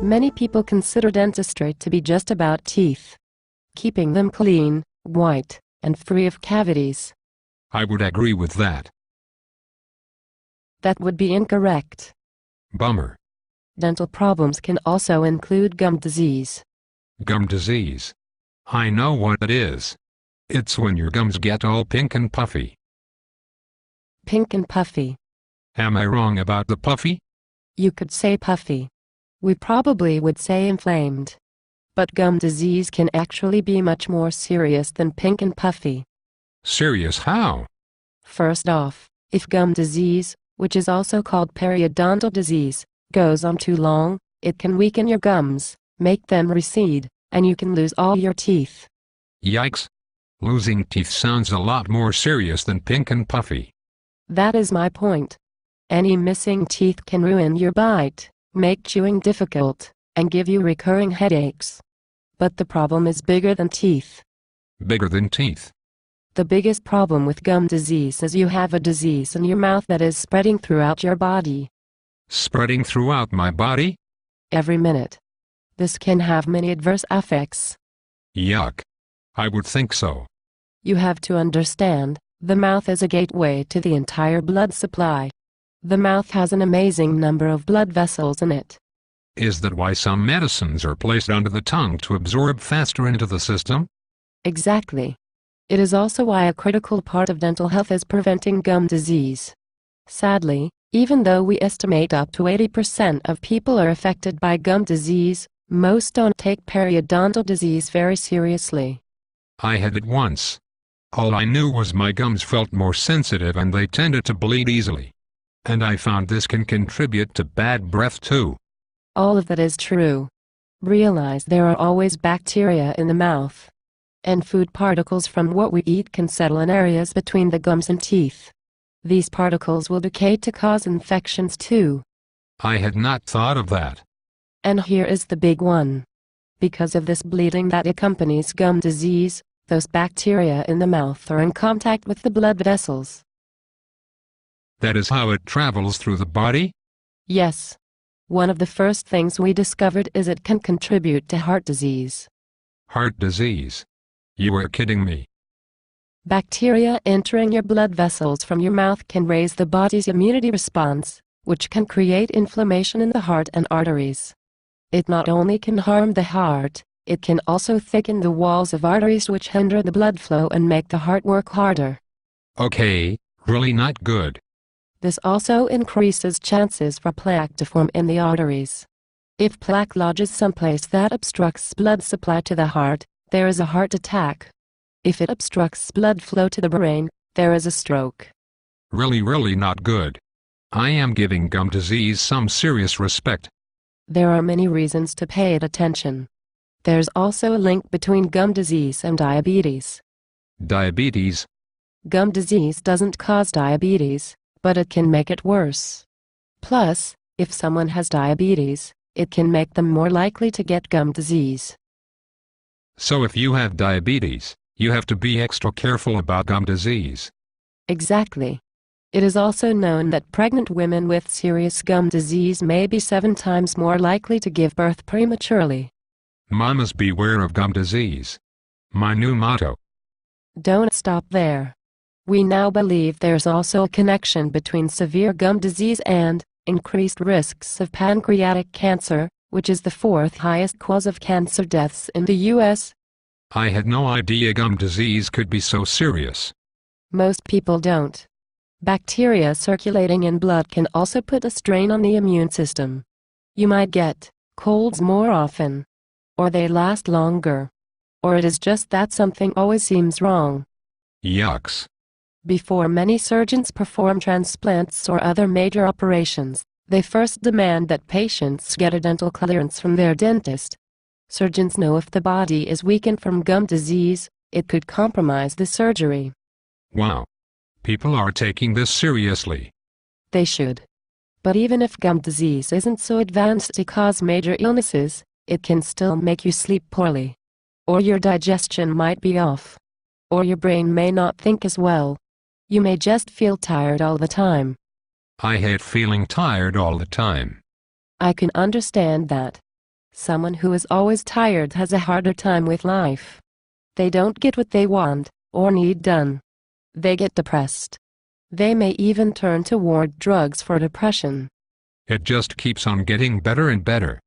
Many people consider dentistry to be just about teeth, keeping them clean, white, and free of cavities. I would agree with that. That would be incorrect. Bummer. Dental problems can also include gum disease. Gum disease. I know what it is. It's when your gums get all pink and puffy. Pink and puffy. Am I wrong about the puffy? You could say puffy. We probably would say inflamed. But gum disease can actually be much more serious than pink and puffy. Serious how? First off, if gum disease, which is also called periodontal disease, goes on too long, it can weaken your gums, make them recede, and you can lose all your teeth. Yikes. Losing teeth sounds a lot more serious than pink and puffy. That is my point. Any missing teeth can ruin your bite, make chewing difficult, and give you recurring headaches. But the problem is bigger than teeth. Bigger than teeth. The biggest problem with gum disease is you have a disease in your mouth that is spreading throughout your body. Spreading throughout my body? Every minute. This can have many adverse effects. Yuck. I would think so. You have to understand, the mouth is a gateway to the entire blood supply. The mouth has an amazing number of blood vessels in it. Is that why some medicines are placed under the tongue to absorb faster into the system? Exactly. It is also why a critical part of dental health is preventing gum disease. Sadly, even though we estimate up to 80% of people are affected by gum disease, most don't take periodontal disease very seriously. I had it once. All I knew was my gums felt more sensitive and they tended to bleed easily. And I found this can contribute to bad breath too. All of that is true. Realize there are always bacteria in the mouth. And food particles from what we eat can settle in areas between the gums and teeth. These particles will decay to cause infections too. I had not thought of that. And here is the big one. Because of this bleeding that accompanies gum disease, those bacteria in the mouth are in contact with the blood vessels. That is how it travels through the body? Yes. One of the first things we discovered is it can contribute to heart disease. Heart disease? You are kidding me. Bacteria entering your blood vessels from your mouth can raise the body's immunity response, which can create inflammation in the heart and arteries. It not only can harm the heart, it can also thicken the walls of arteries which hinder the blood flow and make the heart work harder. Okay, really not good. This also increases chances for plaque to form in the arteries. If plaque lodges someplace that obstructs blood supply to the heart, there is a heart attack. If it obstructs blood flow to the brain, there is a stroke. Really not good. I am giving gum disease some serious respect. There are many reasons to pay it attention. There's also a link between gum disease and diabetes. Diabetes? Gum disease doesn't cause diabetes, but it can make it worse. Plus, if someone has diabetes, it can make them more likely to get gum disease. So if you have diabetes, you have to be extra careful about gum disease. Exactly. It is also known that pregnant women with serious gum disease may be 7 times more likely to give birth prematurely. Mamas beware of gum disease. My new motto. Don't stop there. We now believe there's also a connection between severe gum disease and increased risks of pancreatic cancer, which is the 4th highest cause of cancer deaths in the U.S. I had no idea gum disease could be so serious. Most people don't. Bacteria circulating in blood can also put a strain on the immune system. You might get colds more often. Or they last longer. Or it is just that something always seems wrong. Yucks. Before many surgeons perform transplants or other major operations, they first demand that patients get a dental clearance from their dentist. Surgeons know if the body is weakened from gum disease, it could compromise the surgery. Wow. People are taking this seriously. They should. But even if gum disease isn't so advanced to cause major illnesses, it can still make you sleep poorly. Or your digestion might be off. Or your brain may not think as well. You may just feel tired all the time. I hate feeling tired all the time. I can understand that. Someone who is always tired has a harder time with life. They don't get what they want or need done. They get depressed. They may even turn toward drugs for depression. It just keeps on getting better and better.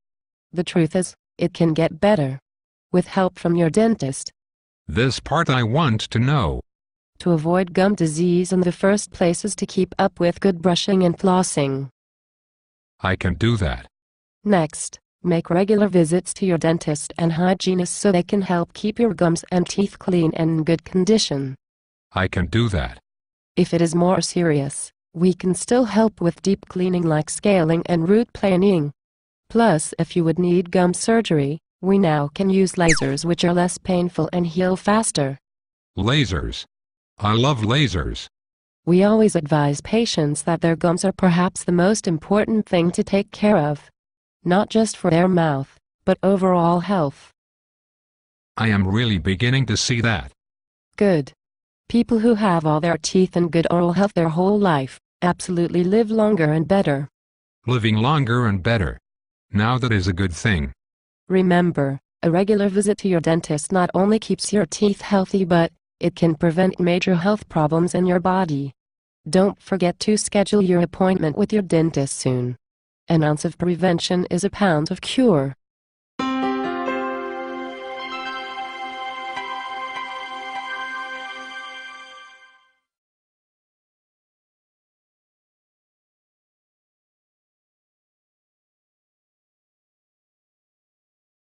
The truth is, it can get better. With help from your dentist. This part I want to know. To avoid gum disease in the first place is to keep up with good brushing and flossing. I can do that. Next, make regular visits to your dentist and hygienist so they can help keep your gums and teeth clean and in good condition. I can do that. If it is more serious, we can still help with deep cleaning like scaling and root planing. Plus, if you would need gum surgery, we now can use lasers which are less painful and heal faster. Lasers. I love lasers. We always advise patients that their gums are perhaps the most important thing to take care of. Not just for their mouth, but overall health. I am really beginning to see that. Good. People who have all their teeth in good oral health their whole life, absolutely live longer and better. Living longer and better. Now that is a good thing. Remember, a regular visit to your dentist not only keeps your teeth healthy but it can prevent major health problems in your body. Don't forget to schedule your appointment with your dentist soon. An ounce of prevention is a pound of cure.